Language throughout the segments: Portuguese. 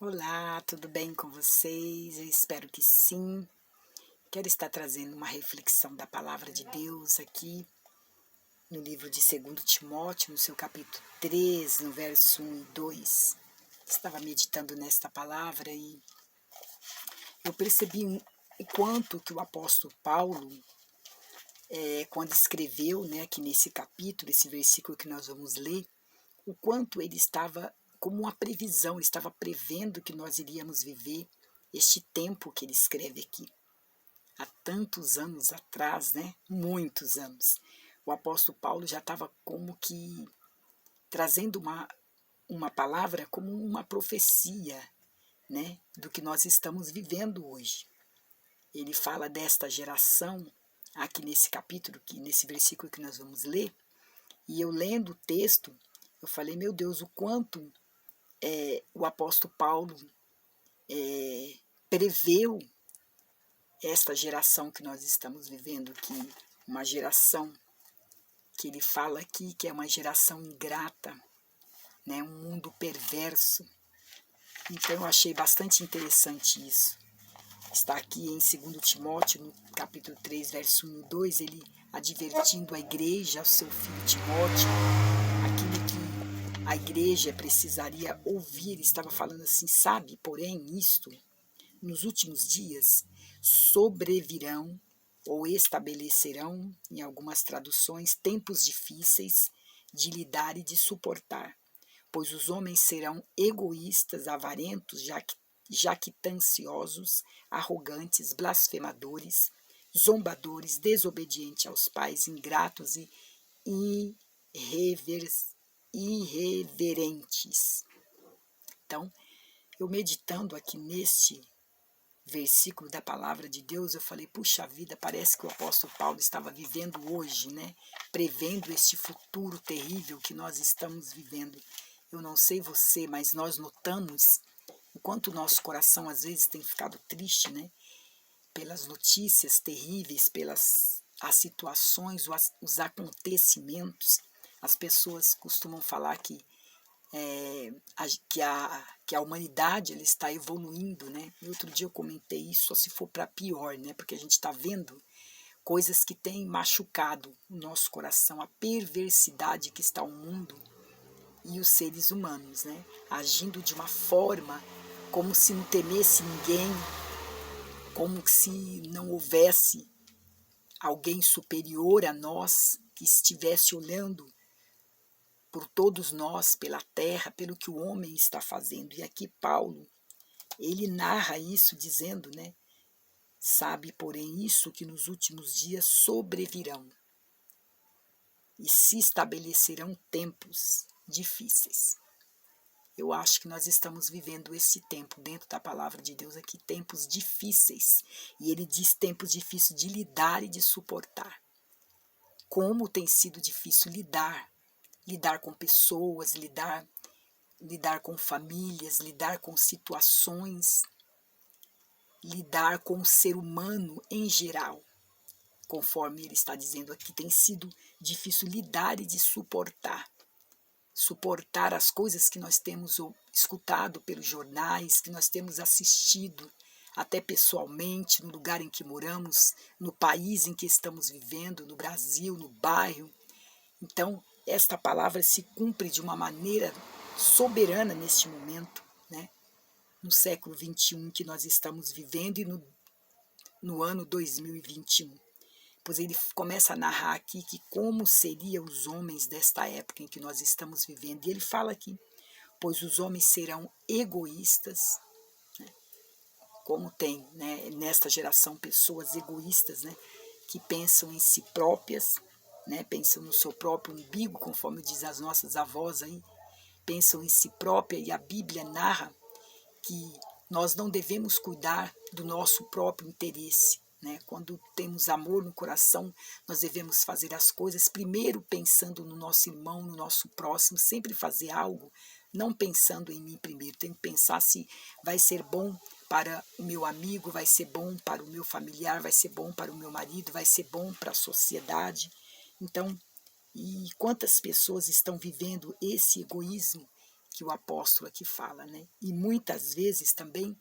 Olá, tudo bem com vocês? Eu espero que sim. Quero estar trazendo uma reflexão da palavra de Deus aqui no livro de 2 Timóteo, no seu capítulo 3, no verso 1 e 2. Estava meditando nesta palavra e eu percebi o quanto que o apóstolo Paulo, quando escreveu, aqui nesse capítulo, esse versículo que nós vamos ler, o quanto ele estava como uma previsão, ele estava prevendo que nós iríamos viver este tempo que ele escreve aqui. Há tantos anos atrás, muitos anos, o apóstolo Paulo já estava como que trazendo uma palavra como uma profecia, do que nós estamos vivendo hoje. Ele fala desta geração, aqui nesse capítulo, nesse versículo que nós vamos ler, e eu lendo o texto, eu falei, meu Deus, o quanto o apóstolo Paulo preveu esta geração que nós estamos vivendo aqui, uma geração que ele fala aqui que é uma geração ingrata, um mundo perverso. Então eu achei bastante interessante isso. Está aqui em 2 Timóteo, no capítulo 3, verso 1 e 2, ele advertindo a igreja, ao seu filho Timóteo, aquilo que a igreja precisaria ouvir. Ele estava falando assim, sabe, porém isto, nos últimos dias, sobrevirão ou estabelecerão, em algumas traduções, tempos difíceis de lidar e de suportar, pois os homens serão egoístas, avarentos, jactanciosos, arrogantes, blasfemadores, zombadores, desobedientes aos pais, ingratos e irreverentes. Então, eu meditando aqui neste versículo da palavra de Deus, eu falei, puxa vida, parece que o apóstolo Paulo estava vivendo hoje, prevendo este futuro terrível que nós estamos vivendo. Eu não sei você, mas nós notamos o quanto o nosso coração às vezes tem ficado triste, pelas notícias terríveis, pelas as situações, os acontecimentos. As pessoas costumam falar que que a humanidade ela está evoluindo, E outro dia eu comentei isso, só se for para pior, porque a gente está vendo coisas que têm machucado o nosso coração, a perversidade que está o mundo e os seres humanos, agindo de uma forma como se não temesse ninguém, como se não houvesse alguém superior a nós que estivesse olhando por todos nós, pela terra, pelo que o homem está fazendo. E aqui Paulo, ele narra isso dizendo, sabe, porém, isso que nos últimos dias sobrevirão e se estabelecerão tempos difíceis. Eu acho que nós estamos vivendo esse tempo, dentro da palavra de Deus aqui, tempos difíceis. E ele diz tempos difíceis de lidar e de suportar. Como tem sido difícil lidar com pessoas, lidar com famílias, lidar com situações, lidar com o ser humano em geral. Conforme ele está dizendo aqui, tem sido difícil lidar e de suportar as coisas que nós temos escutado pelos jornais, que nós temos assistido até pessoalmente, no lugar em que moramos, no país em que estamos vivendo, no Brasil, no bairro. Então, esta palavra se cumpre de uma maneira soberana neste momento, no século XXI que nós estamos vivendo e no ano 2021. Pois ele começa a narrar aqui que como seriam os homens desta época em que nós estamos vivendo. E ele fala aqui, pois os homens serão egoístas, como tem nesta geração pessoas egoístas, que pensam em si próprias, pensam no seu próprio umbigo, conforme diz as nossas avós aí, pensam em si própria, e a Bíblia narra que nós não devemos cuidar do nosso próprio interesse. Quando temos amor no coração, nós devemos fazer as coisas primeiro pensando no nosso irmão, no nosso próximo, sempre fazer algo, não pensando em mim primeiro. Tenho que pensar se vai ser bom para o meu amigo, vai ser bom para o meu familiar, vai ser bom para o meu marido, vai ser bom para a sociedade. Então, e quantas pessoas estão vivendo esse egoísmo que o apóstolo aqui fala, né? E muitas vezes também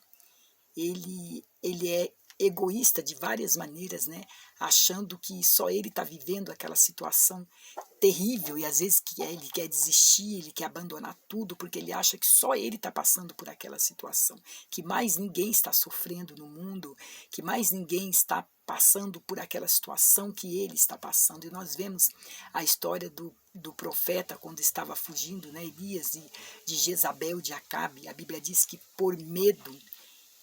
ele é egoísta de várias maneiras, né? Achando que só ele está vivendo aquela situação terrível e às vezes ele quer desistir, ele quer abandonar tudo porque ele acha que só ele está passando por aquela situação, que mais ninguém está sofrendo no mundo, que mais ninguém está passando por aquela situação que ele está passando. E nós vemos a história do profeta quando estava fugindo, né, Elias, de Jezabel, de Acabe. A Bíblia diz que por medo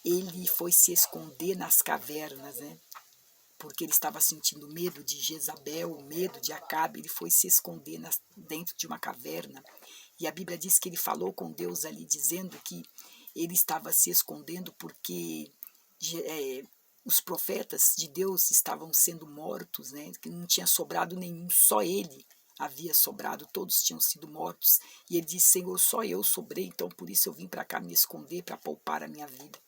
ele foi se esconder nas cavernas, né? Porque ele estava sentindo medo de Jezabel, medo de Acabe, ele foi se esconder dentro de uma caverna. E a Bíblia diz que ele falou com Deus ali, dizendo que ele estava se escondendo porque os profetas de Deus estavam sendo mortos, né? Que não tinha sobrado nenhum, só ele havia sobrado, todos tinham sido mortos. E ele disse: Senhor, só eu sobrei, então por isso eu vim para cá me esconder, para poupar a minha vida.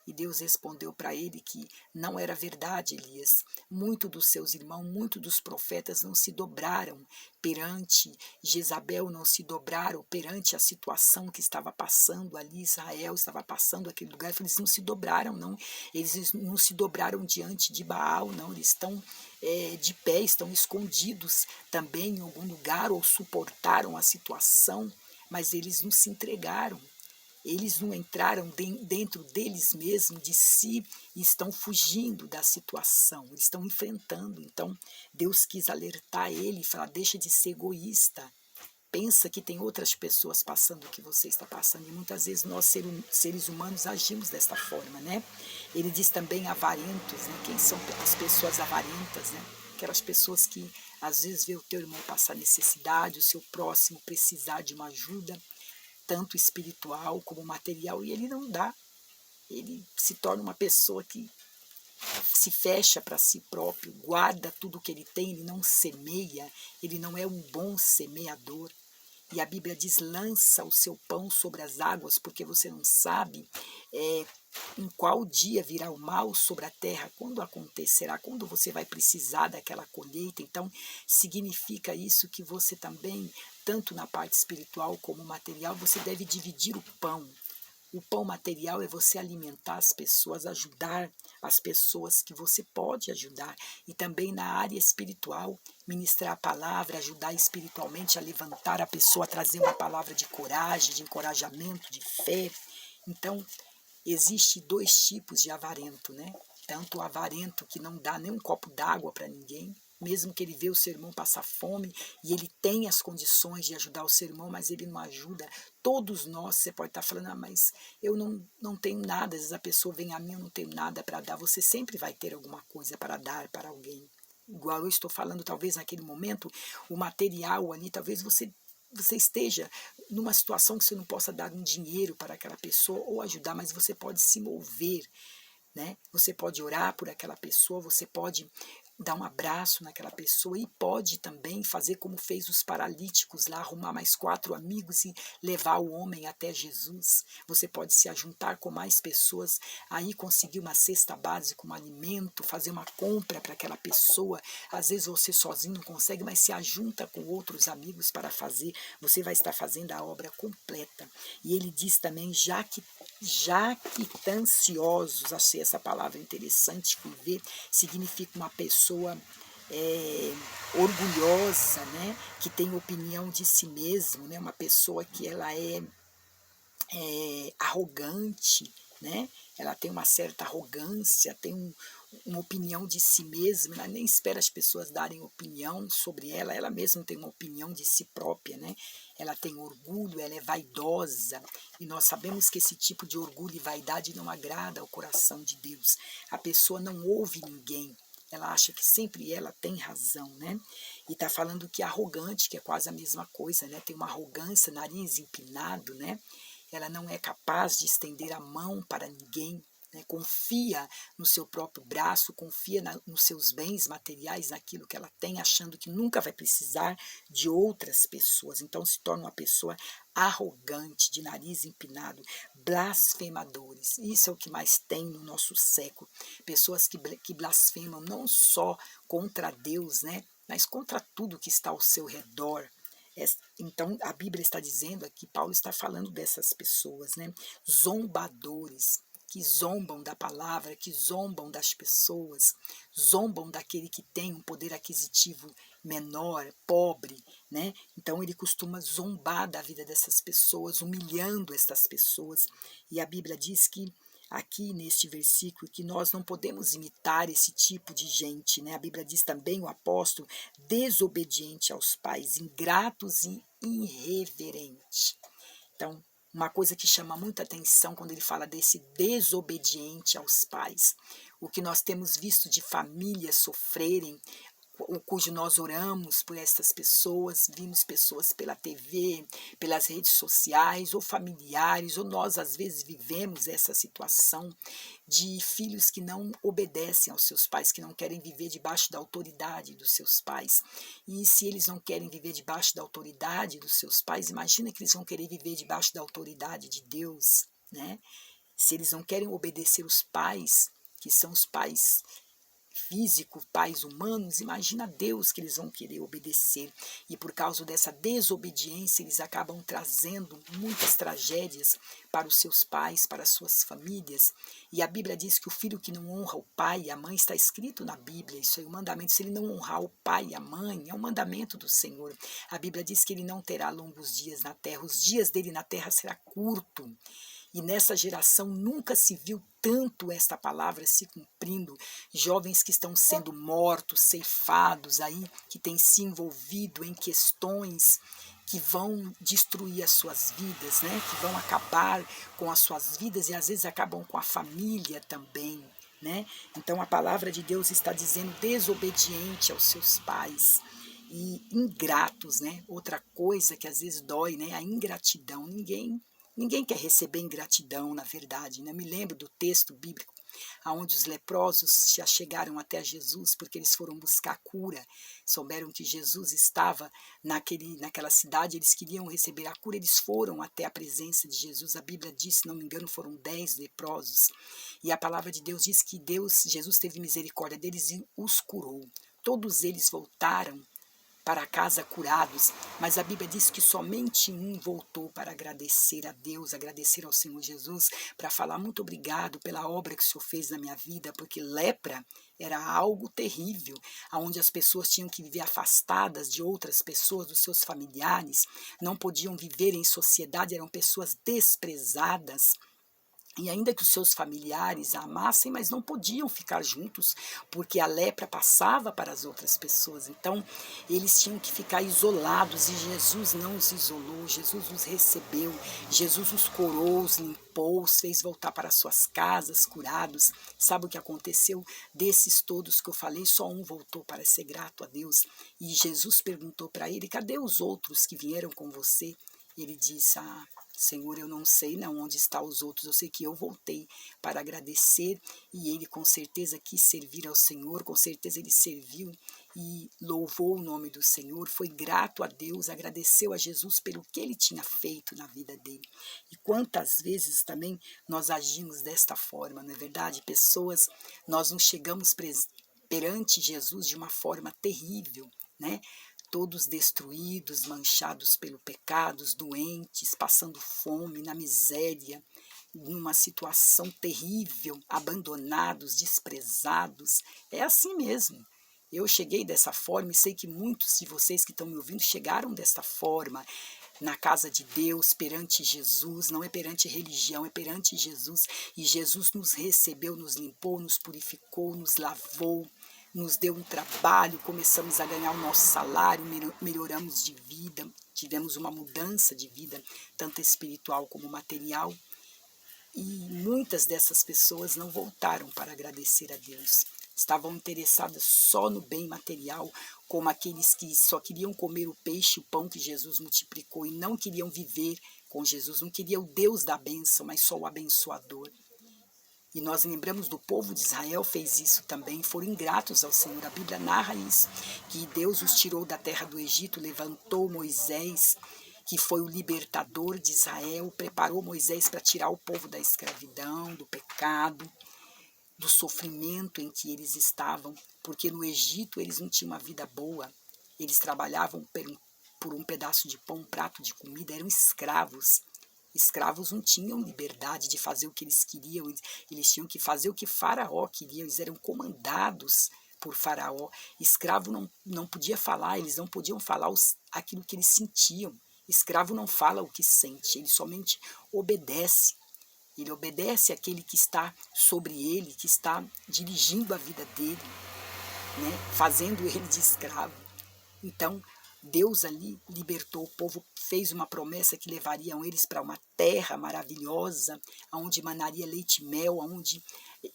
E Deus respondeu para ele que não era verdade, Elias. Muito dos seus irmãos, muito dos profetas não se dobraram perante Jezabel, não se dobraram perante a situação que estava passando ali, Israel estava passando aquele lugar. Eles não se dobraram, não. Eles não se dobraram diante de Baal, não. Eles estão de pé, estão escondidos também em algum lugar ou suportaram a situação, mas eles não se entregaram. Eles não entraram dentro deles mesmos, de si, e estão fugindo da situação, eles estão enfrentando. Então, Deus quis alertar ele e falar: deixa de ser egoísta, pensa que tem outras pessoas passando o que você está passando. E muitas vezes nós, seres humanos, agimos desta forma, né? Ele diz também avarentos, né? Quem são as pessoas avarentas, né? Aquelas pessoas que às vezes vê o teu irmão passar necessidade, o seu próximo precisar de uma ajuda, tanto espiritual como material, e ele não dá. Ele se torna uma pessoa que se fecha para si próprio, guarda tudo que ele tem, ele não semeia, ele não é um bom semeador. E a Bíblia diz: lança o seu pão sobre as águas, porque você não sabe em qual dia virá o mal sobre a terra, quando acontecerá, quando você vai precisar daquela colheita. Então, significa isso que você também, tanto na parte espiritual como material, você deve dividir o pão. O pão material é você alimentar as pessoas, ajudar as pessoas que você pode ajudar. E também na área espiritual, ministrar a palavra, ajudar espiritualmente a levantar a pessoa, a trazer uma palavra de coragem, de encorajamento, de fé. Então, existe dois tipos de avarento, né? Tanto o avarento que não dá nem um copo d'água para ninguém, mesmo que ele vê o seu irmão passar fome e ele tem as condições de ajudar o seu irmão, mas ele não ajuda. Todos nós, você pode estar falando: mas eu não tenho nada. Às vezes a pessoa vem a mim: eu não tenho nada para dar. Você sempre vai ter alguma coisa para dar para alguém. Igual eu estou falando, talvez naquele momento, o material ali, talvez você esteja numa situação que você não possa dar um dinheiro para aquela pessoa ou ajudar, mas você pode se mover, né? Você pode orar por aquela pessoa, você pode dar um abraço naquela pessoa e pode também fazer como fez os paralíticos lá, arrumar mais 4 amigos e levar o homem até Jesus. Você pode se ajuntar com mais pessoas, aí conseguir uma cesta básica, um alimento, fazer uma compra para aquela pessoa. Às vezes você sozinho não consegue, mas se ajunta com outros amigos para fazer, você vai estar fazendo a obra completa. E ele diz também: jactanciosos, achei essa palavra interessante, fui ver, significa uma pessoa orgulhosa, né? Que tem opinião de si mesmo, né? Uma pessoa que ela é arrogante, né? Ela tem uma certa arrogância, tem uma opinião de si mesma, ela nem espera as pessoas darem opinião sobre ela, ela mesma tem uma opinião de si própria, né? Ela tem orgulho, ela é vaidosa, e nós sabemos que esse tipo de orgulho e vaidade não agrada ao coração de Deus. A pessoa não ouve ninguém, ela acha que sempre ela tem razão, né? E está falando que é arrogante, que é quase a mesma coisa, né? Tem uma arrogância, nariz empinado, né? Ela não é capaz de estender a mão para ninguém, né? Confia no seu próprio braço, confia nos seus bens materiais, naquilo que ela tem, achando que nunca vai precisar de outras pessoas. Então se torna uma pessoa arrogante, de nariz empinado, blasfemadores. Isso é o que mais tem no nosso século. Pessoas que blasfemam não só contra Deus, né? Mas contra tudo que está ao seu redor. Então, a Bíblia está dizendo aqui, Paulo está falando dessas pessoas, né? Zombadores, que zombam da palavra, que zombam das pessoas, zombam daquele que tem um poder aquisitivo menor, pobre, né? Então ele costuma zombar da vida dessas pessoas, humilhando estas pessoas. E a Bíblia diz que aqui neste versículo que nós não podemos imitar esse tipo de gente, né? A Bíblia diz também, o apóstolo, desobediente aos pais, ingratos e irreverente. Então, uma coisa que chama muita atenção quando ele fala desse desobediente aos pais. O que nós temos visto de famílias sofrerem, cujo nós oramos por essas pessoas, vimos pessoas pela TV, pelas redes sociais, ou familiares, ou nós às vezes vivemos essa situação de filhos que não obedecem aos seus pais, que não querem viver debaixo da autoridade dos seus pais. E se eles não querem viver debaixo da autoridade dos seus pais, imagina que eles vão querer viver debaixo da autoridade de Deus, né? Se eles não querem obedecer os pais, que são os pais físico, pais humanos, imagina Deus que eles vão querer obedecer. E por causa dessa desobediência, eles acabam trazendo muitas tragédias para os seus pais, para as suas famílias. E a Bíblia diz que o filho que não honra o pai e a mãe, está escrito na Bíblia, isso aí, o mandamento, se ele não honrar o pai e a mãe, é um mandamento do Senhor. A Bíblia diz que ele não terá longos dias na terra, os dias dele na terra será curto. E nessa geração nunca se viu tanto esta palavra se cumprindo. Jovens que estão sendo mortos, ceifados aí, que têm se envolvido em questões que vão destruir as suas vidas, né? Que vão acabar com as suas vidas e às vezes acabam com a família também, né? Então a palavra de Deus está dizendo desobediente aos seus pais e ingratos, né? Outra coisa que às vezes dói, né? A ingratidão. Ninguém quer receber ingratidão, na verdade, né? Me lembro do texto bíblico, onde os leprosos se achegaram até Jesus porque eles foram buscar cura, souberam que Jesus estava naquela cidade, eles queriam receber a cura, eles foram até a presença de Jesus. A Bíblia diz, se não me engano, foram 10 leprosos, e a palavra de Deus diz que Jesus teve misericórdia deles e os curou. Todos eles voltaram para casa curados, mas a Bíblia diz que somente um voltou para agradecer a Deus, agradecer ao Senhor Jesus, para falar muito obrigado pela obra que o Senhor fez na minha vida, porque lepra era algo terrível, onde as pessoas tinham que viver afastadas de outras pessoas, dos seus familiares, não podiam viver em sociedade, eram pessoas desprezadas. E ainda que os seus familiares a amassem, mas não podiam ficar juntos, porque a lepra passava para as outras pessoas. Então, eles tinham que ficar isolados, e Jesus não os isolou, Jesus os recebeu, Jesus os curou, os limpou, os fez voltar para suas casas curados. Sabe o que aconteceu? Desses todos que eu falei, só um voltou para ser grato a Deus. E Jesus perguntou para ele, cadê os outros que vieram com você? Ele disse, Senhor, eu não sei não onde estão os outros, eu sei que eu voltei para agradecer, e ele com certeza quis servir ao Senhor, com certeza ele serviu e louvou o nome do Senhor, foi grato a Deus, agradeceu a Jesus pelo que ele tinha feito na vida dele. E quantas vezes também nós agimos desta forma, não é verdade? Pessoas, nós não chegamos perante Jesus de uma forma terrível, né? Todos destruídos, manchados pelo pecado, doentes, passando fome, na miséria, numa situação terrível, abandonados, desprezados. É assim mesmo. Eu cheguei dessa forma e sei que muitos de vocês que estão me ouvindo chegaram dessa forma, na casa de Deus, perante Jesus, não é perante religião, é perante Jesus. E Jesus nos recebeu, nos limpou, nos purificou, nos lavou, nos deu um trabalho, começamos a ganhar o nosso salário, melhoramos de vida, tivemos uma mudança de vida, tanto espiritual como material. E muitas dessas pessoas não voltaram para agradecer a Deus. Estavam interessadas só no bem material, como aqueles que só queriam comer o peixe e o pão que Jesus multiplicou e não queriam viver com Jesus, não queriam o Deus da bênção, mas só o abençoador. E nós lembramos do povo de Israel, fez isso também, foram ingratos ao Senhor. A Bíblia narra isso, que Deus os tirou da terra do Egito, levantou Moisés, que foi o libertador de Israel, preparou Moisés para tirar o povo da escravidão, do pecado, do sofrimento em que eles estavam, porque no Egito eles não tinham uma vida boa, eles trabalhavam por um pedaço de pão, um prato de comida, eram escravos. Escravos não tinham liberdade de fazer o que eles queriam, eles tinham que fazer o que Faraó queria, eles eram comandados por Faraó. Escravo não podia falar, eles não podiam falar aquilo que eles sentiam. Escravo não fala o que sente, ele somente obedece. Ele obedece àquele que está sobre ele, que está dirigindo a vida dele, né? Fazendo ele de escravo. Então, Deus ali libertou o povo, fez uma promessa que levariam eles para uma terra maravilhosa, onde manaria leite e mel, onde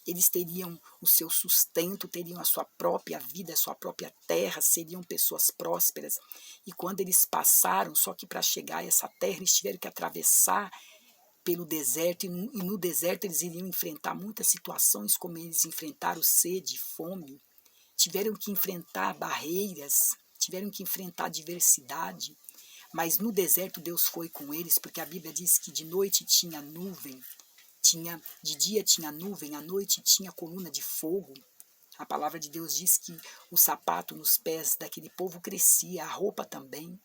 eles teriam o seu sustento, teriam a sua própria vida, a sua própria terra, seriam pessoas prósperas. E quando eles passaram, só que para chegar a essa terra, eles tiveram que atravessar pelo deserto, e no deserto eles iriam enfrentar muitas situações, como eles enfrentaram sede, fome, tiveram que enfrentar barreiras, tiveram que enfrentar diversidade, mas no deserto Deus foi com eles, porque a Bíblia diz que de noite tinha nuvem, de dia tinha nuvem, à noite tinha coluna de fogo. A palavra de Deus diz que o sapato nos pés daquele povo crescia, a roupa também,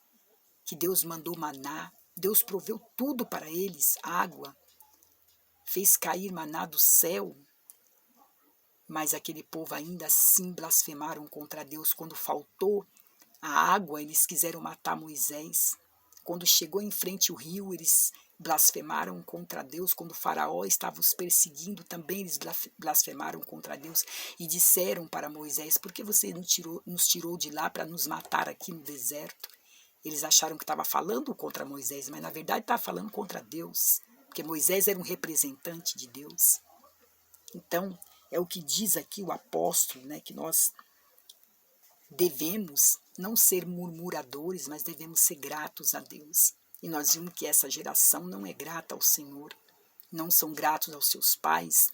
que Deus mandou maná, Deus proveu tudo para eles, água, fez cair maná do céu, mas aquele povo ainda assim blasfemaram contra Deus. Quando faltou a água, eles quiseram matar Moisés. Quando chegou em frente o rio, eles blasfemaram contra Deus. Quando o faraó estava os perseguindo, também eles blasfemaram contra Deus e disseram para Moisés: por que você nos tirou de lá para nos matar aqui no deserto? Eles acharam que estava falando contra Moisés, mas na verdade estava falando contra Deus, porque Moisés era um representante de Deus. Então, é o que diz aqui o apóstolo, né, que nós devemos não ser murmuradores, mas devemos ser gratos a Deus. E nós vimos que essa geração não é grata ao Senhor, não são gratos aos seus pais.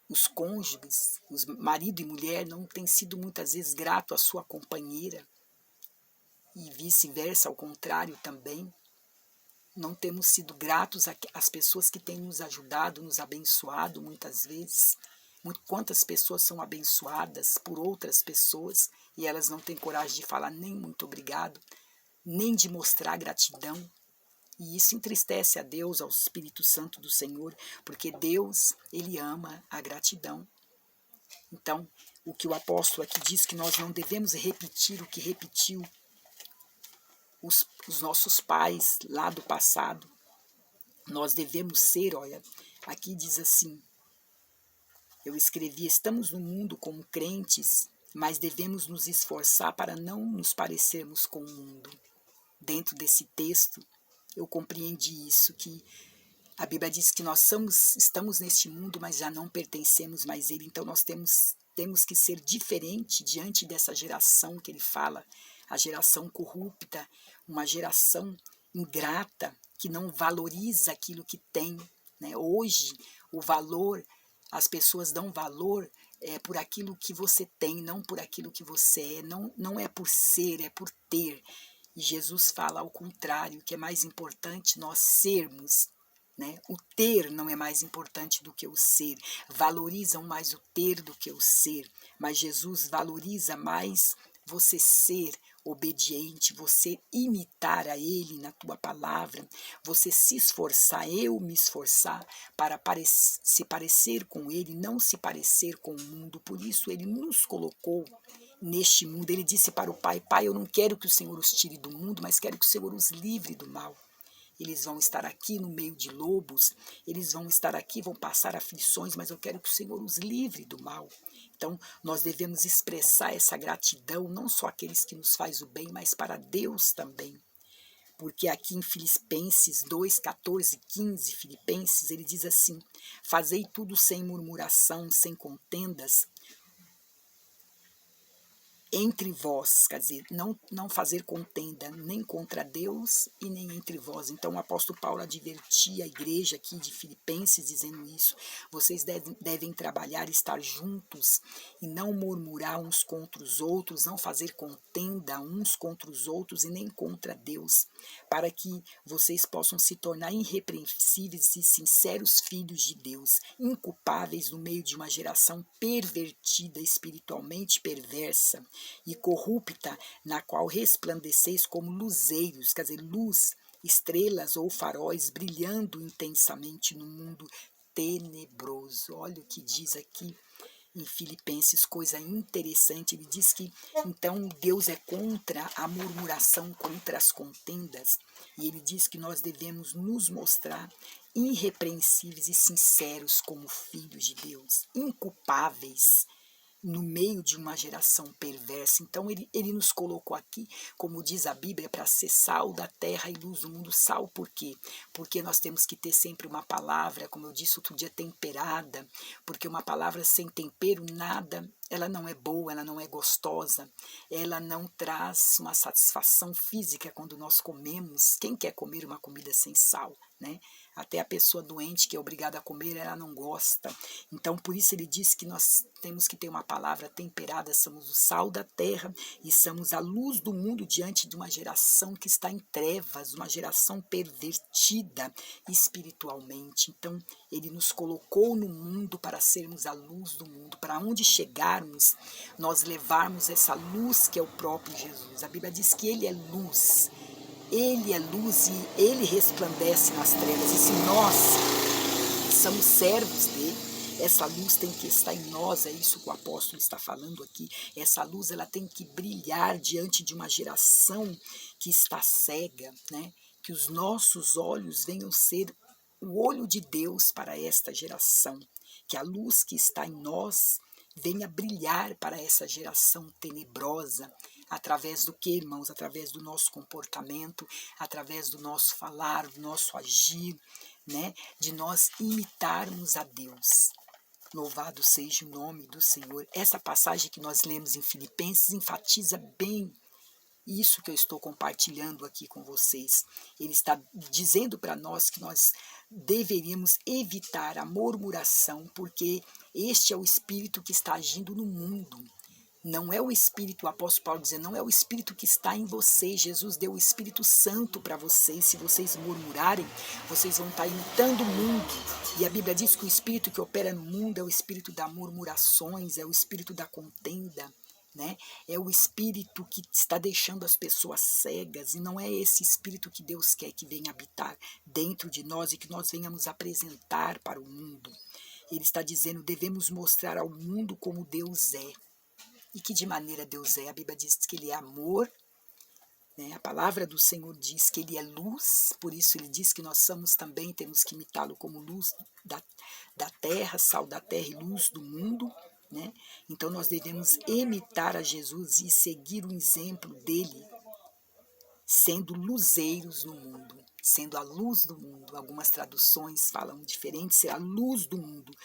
Os cônjuges, os marido e mulher, não têm sido muitas vezes grato à sua companheira, e vice-versa, ao contrário também. Não temos sido gratos às pessoas que têm nos ajudado, nos abençoado muitas vezes. Quantas pessoas são abençoadas por outras pessoas e elas não têm coragem de falar nem muito obrigado, nem de mostrar gratidão. E isso entristece a Deus, ao Espírito Santo do Senhor, porque Deus, Ele ama a gratidão. Então, o que o apóstolo aqui diz, que nós não devemos repetir o que repetiu os nossos pais lá do passado. Nós devemos ser, olha, aqui diz assim, eu escrevi: estamos no mundo como crentes, mas devemos nos esforçar para não nos parecermos com o mundo. Dentro desse texto, eu compreendi isso, que a Bíblia diz que nós estamos neste mundo, mas já não pertencemos mais a ele. Então nós temos que ser diferente diante dessa geração que ele fala, a geração corrupta, uma geração ingrata, que não valoriza aquilo que tem, né? Hoje, o valor, as pessoas dão valor por aquilo que você tem, não por aquilo que você é. Não é por ser, é por ter. E Jesus fala ao contrário, que é mais importante nós sermos, né? O ter não é mais importante do que o ser. Valorizam mais o ter do que o ser, mas Jesus valoriza mais você ser obediente, você imitar a Ele na tua palavra, você se esforçar, eu me esforçar para se parecer com Ele, não se parecer com o mundo. Por isso Ele nos colocou neste mundo. Ele disse para o Pai: Pai, eu não quero que o Senhor os tire do mundo, mas quero que o Senhor os livre do mal. Eles vão estar aqui no meio de lobos, eles vão estar aqui, vão passar aflições, mas eu quero que o Senhor os livre do mal. Então, nós devemos expressar essa gratidão, não só àqueles que nos faz o bem, mas para Deus também. Porque aqui em Filipenses 2, 14, 15, Filipenses, ele diz assim: fazei tudo sem murmuração, sem contendas, entre vós, quer dizer, não fazer contenda nem contra Deus e nem entre vós. Então o apóstolo Paulo advertia a igreja aqui de Filipenses dizendo isso: vocês devem trabalhar, estar juntos e não murmurar uns contra os outros, não fazer contenda uns contra os outros e nem contra Deus, para que vocês possam se tornar irrepreensíveis e sinceros filhos de Deus, inculpáveis no meio de uma geração pervertida, espiritualmente perversa, e corrupta, na qual resplandeceis como luzeiros, quer dizer, luz, estrelas ou faróis brilhando intensamente no mundo tenebroso. Olha o que diz aqui em Filipenses, coisa interessante, ele diz que então Deus é contra a murmuração, contra as contendas, e ele diz que nós devemos nos mostrar irrepreensíveis e sinceros como filhos de Deus, inculpáveis no meio de uma geração perversa. Então ele nos colocou aqui, como diz a Bíblia, para ser sal da terra e luz do mundo. Sal por quê? Porque nós temos que ter sempre uma palavra, como eu disse outro dia, temperada, porque uma palavra sem tempero, nada, ela não é boa, ela não é gostosa, ela não traz uma satisfação física quando nós comemos. Quem quer comer uma comida sem sal, né? Até a pessoa doente que é obrigada a comer, ela não gosta. Então, por isso ele diz que nós temos que ter uma palavra temperada, somos o sal da terra e somos a luz do mundo diante de uma geração que está em trevas, uma geração pervertida espiritualmente. Então, ele nos colocou no mundo para sermos a luz do mundo, para onde chegarmos, nós levarmos essa luz que é o próprio Jesus. A Bíblia diz que ele é luz. Ele é luz e ele resplandece nas trevas. E se nós somos servos dele, essa luz tem que estar em nós, é isso que o apóstolo está falando aqui. Essa luz ela tem que brilhar diante de uma geração que está cega, né? Que os nossos olhos venham ser o olho de Deus para esta geração. Que a luz que está em nós venha brilhar para essa geração tenebrosa. Através do que, irmãos? Através do nosso comportamento, através do nosso falar, do nosso agir, né? De nós imitarmos a Deus. Louvado seja o nome do Senhor. Essa passagem que nós lemos em Filipenses enfatiza bem isso que eu estou compartilhando aqui com vocês. Ele está dizendo para nós que nós deveríamos evitar a murmuração, porque este é o espírito que está agindo no mundo. Não é o Espírito, o apóstolo Paulo dizendo, não é o Espírito que está em vocês. Jesus deu o Espírito Santo para vocês. Se vocês murmurarem, vocês vão estar imitando o mundo. E a Bíblia diz que o Espírito que opera no mundo é o Espírito das murmurações, é o Espírito da contenda, né? É o Espírito que está deixando as pessoas cegas. E não é esse Espírito que Deus quer que venha habitar dentro de nós e que nós venhamos apresentar para o mundo. Ele está dizendo, devemos mostrar ao mundo como Deus é. E que de maneira Deus é? A Bíblia diz que ele é amor, né? A palavra do Senhor diz que ele é luz, por isso ele diz que nós somos também, temos que imitá-lo como luz da terra, sal da terra e luz do mundo, né? Então nós devemos imitar a Jesus e seguir o exemplo dele, sendo luzeiros no mundo, sendo a luz do mundo. Algumas traduções falam diferente, ser a luz do mundo.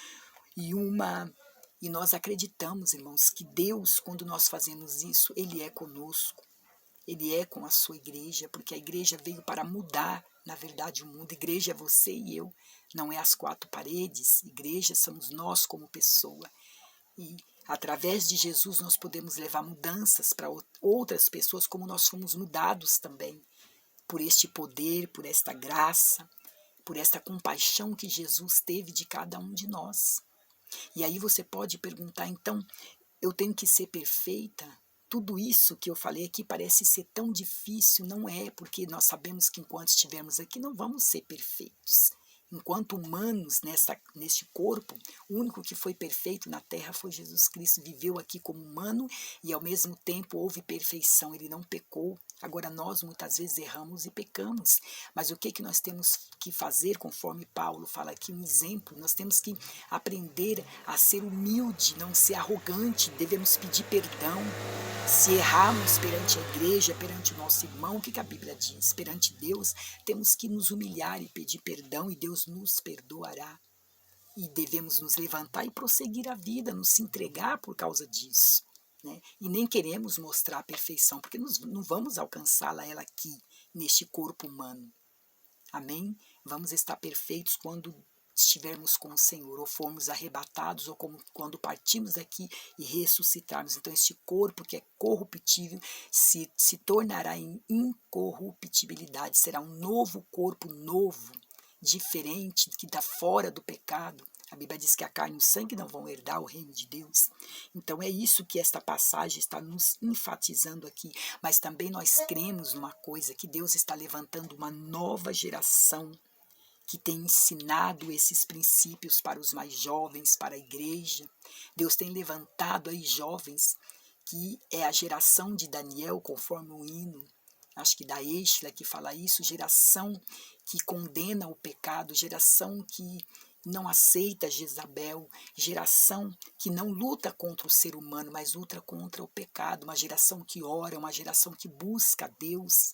E nós acreditamos, irmãos, que Deus, quando nós fazemos isso, ele é conosco, ele é com a sua igreja, porque a igreja veio para mudar, na verdade, o mundo. Igreja é você e eu, não é as quatro paredes. Igreja somos nós como pessoa. E através de Jesus nós podemos levar mudanças para outras pessoas, como nós fomos mudados também, por este poder, por esta graça, por esta compaixão que Jesus teve de cada um de nós. E aí você pode perguntar, então, eu tenho que ser perfeita? Tudo isso que eu falei aqui parece ser tão difícil. Não é, porque nós sabemos que enquanto estivermos aqui não vamos ser perfeitos. Enquanto humanos neste corpo, o único que foi perfeito na terra foi Jesus Cristo. Viveu aqui como humano e ao mesmo tempo houve perfeição, ele não pecou. Agora nós muitas vezes erramos e pecamos, mas o que nós temos que fazer, conforme Paulo fala aqui, um exemplo, nós temos que aprender a ser humilde, não ser arrogante, devemos pedir perdão. Se errarmos perante a igreja, perante o nosso irmão, o que a Bíblia diz? Perante Deus, temos que nos humilhar e pedir perdão e Deus nos perdoará. E devemos nos levantar e prosseguir a vida, nos entregar por causa disso. Né? E nem queremos mostrar a perfeição, porque não vamos alcançá-la ela aqui, neste corpo humano. Amém? Vamos estar perfeitos quando estivermos com o Senhor, ou formos arrebatados, ou quando partimos daqui e ressuscitarmos. Então este corpo que é corruptível se tornará em incorruptibilidade, será um novo corpo novo, diferente, que dá fora do pecado, A Bíblia diz que a carne e o sangue não vão herdar o reino de Deus. Então é isso que esta passagem está nos enfatizando aqui. Mas também nós cremos numa coisa, que Deus está levantando uma nova geração que tem ensinado esses princípios para os mais jovens, para a igreja. Deus tem levantado aí jovens, que é a geração de Daniel, conforme o hino, acho que da Êxila que fala isso, geração que condena o pecado, geração que não aceita Jezabel, geração que não luta contra o ser humano, mas luta contra o pecado, uma geração que ora, uma geração que busca Deus,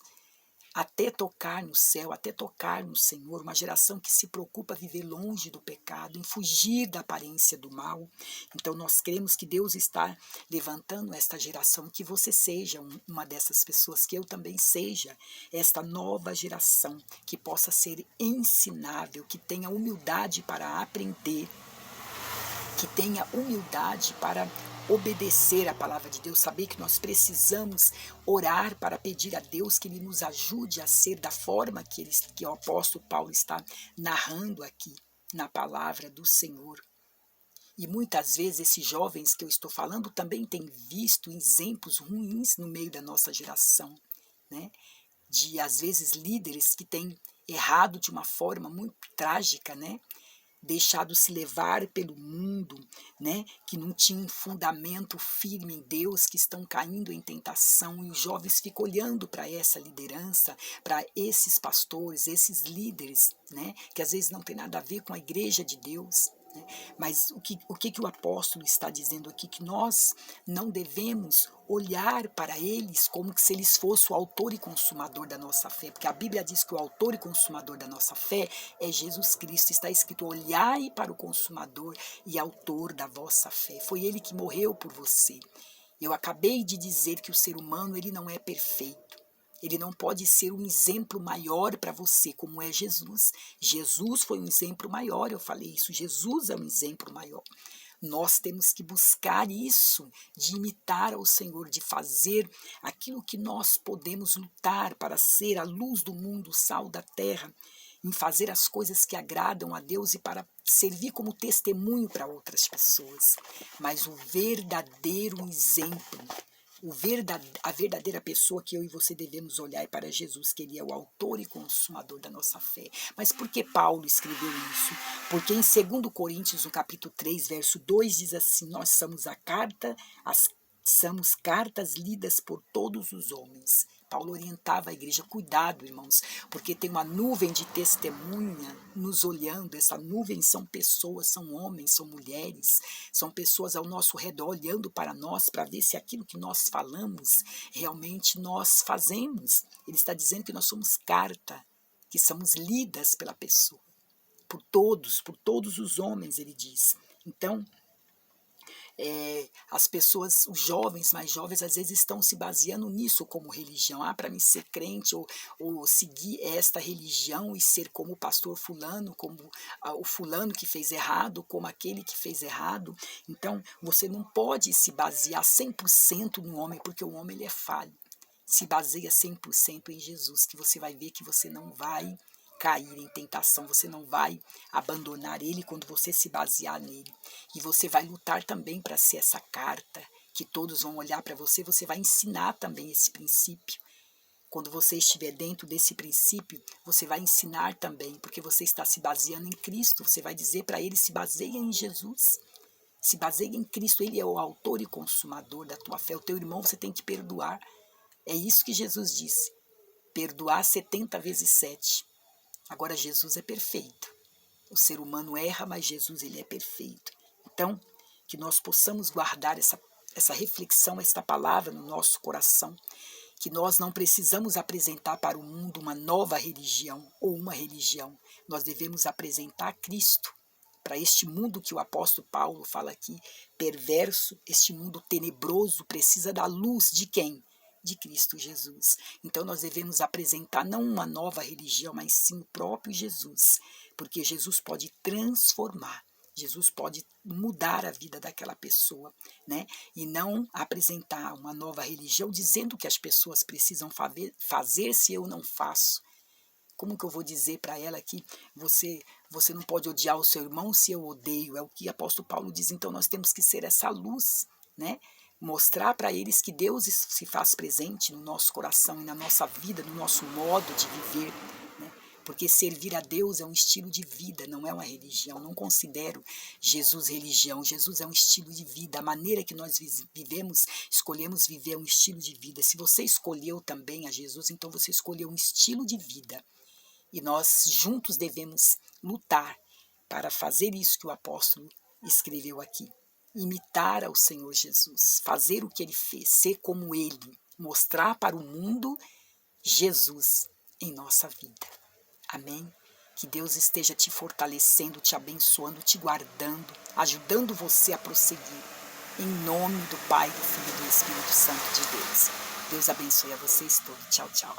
até tocar no céu, até tocar no Senhor, uma geração que se preocupa viver longe do pecado, em fugir da aparência do mal. Então nós cremos que Deus está levantando esta geração, que você seja uma dessas pessoas, que eu também seja esta nova geração, que possa ser ensinável, que tenha humildade para aprender, que tenha humildade para obedecer a palavra de Deus, saber que nós precisamos orar para pedir a Deus que Ele nos ajude a ser da forma que o apóstolo Paulo está narrando aqui na palavra do Senhor. E muitas vezes esses jovens que eu estou falando também têm visto exemplos ruins no meio da nossa geração, né? De às vezes líderes que têm errado de uma forma muito trágica, né? Deixado se levar pelo mundo, né, que não tinham fundamento firme em Deus, que estão caindo em tentação, e os jovens ficam olhando para essa liderança, para esses pastores, esses líderes, né, que às vezes não tem nada a ver com a igreja de Deus, né, mas o que o apóstolo está dizendo aqui? Que nós não devemos olhar para eles como se eles fossem o autor e consumador da nossa fé, porque a Bíblia diz que o autor e consumador da nossa fé é Jesus Cristo. Está escrito: olhai para o consumador e autor da vossa fé. Foi ele que morreu por você. Eu acabei de dizer que o ser humano, ele não é perfeito. Ele não pode ser um exemplo maior para você, como é Jesus. Jesus foi um exemplo maior, eu falei isso. Jesus é um exemplo maior. Nós temos que buscar isso, de imitar ao Senhor, de fazer aquilo que nós podemos lutar para ser a luz do mundo, o sal da terra, em fazer as coisas que agradam a Deus e para servir como testemunho para outras pessoas. Mas o verdadeiro exemplo, a verdadeira pessoa que eu e você devemos olhar é para Jesus, que Ele é o autor e consumador da nossa fé. Mas por que Paulo escreveu isso? Porque em 2 Coríntios, no capítulo 3, verso 2, diz assim: nós somos somos cartas lidas por todos os homens. Paulo orientava a igreja: cuidado, irmãos, porque tem uma nuvem de testemunha nos olhando. Essa nuvem são pessoas, são homens, são mulheres, são pessoas ao nosso redor olhando para nós, para ver se aquilo que nós falamos, realmente nós fazemos. Ele está dizendo que nós somos carta, que somos lidas pela pessoa, por todos os homens, ele diz. Então, as pessoas, os jovens, mais jovens, às vezes estão se baseando nisso como religião. Para mim ser crente ou seguir esta religião e ser como o pastor fulano, como o fulano que fez errado, como aquele que fez errado. Então, você não pode se basear 100% no homem, porque o homem ele é falho. Se baseia 100% em Jesus, que você vai ver que você não vai cair em tentação, você não vai abandonar Ele quando você se basear nele. E você vai lutar também para ser essa carta, que todos vão olhar para você, você vai ensinar também esse princípio. Quando você estiver dentro desse princípio, você vai ensinar também, porque você está se baseando em Cristo, você vai dizer para ele: se baseia em Jesus, se baseia em Cristo, Ele é o autor e consumador da tua fé. O teu irmão você tem que perdoar. É isso que Jesus disse, perdoar 70 vezes 7. Agora, Jesus é perfeito. O ser humano erra, mas Jesus ele é perfeito. Então, que nós possamos guardar essa reflexão, esta palavra no nosso coração, que nós não precisamos apresentar para o mundo uma nova religião ou uma religião. Nós devemos apresentar Cristo para este mundo que o apóstolo Paulo fala aqui, perverso, este mundo tenebroso, precisa da luz de quem? De Cristo Jesus. Então nós devemos apresentar não uma nova religião, mas sim o próprio Jesus, porque Jesus pode transformar, Jesus pode mudar a vida daquela pessoa, né? E não apresentar uma nova religião dizendo que as pessoas precisam fazer se eu não faço. Como que eu vou dizer para ela que você Você não pode odiar o seu irmão se eu odeio, é o que o apóstolo Paulo diz. Então nós temos que ser essa luz, né? Mostrar para eles que Deus se faz presente no nosso coração e na nossa vida, no nosso modo de viver, né? Porque servir a Deus é um estilo de vida, não é uma religião. Não considero Jesus religião. Jesus é um estilo de vida. A maneira que nós vivemos, escolhemos viver um estilo de vida. Se você escolheu também a Jesus, então você escolheu um estilo de vida. E nós juntos devemos lutar para fazer isso que o apóstolo escreveu aqui. Imitar ao Senhor Jesus, fazer o que ele fez, ser como ele, mostrar para o mundo Jesus em nossa vida. Amém? Que Deus esteja te fortalecendo, te abençoando, te guardando, ajudando você a prosseguir. Em nome do Pai, do Filho e do Espírito Santo de Deus. Deus abençoe a vocês todos. Tchau, tchau.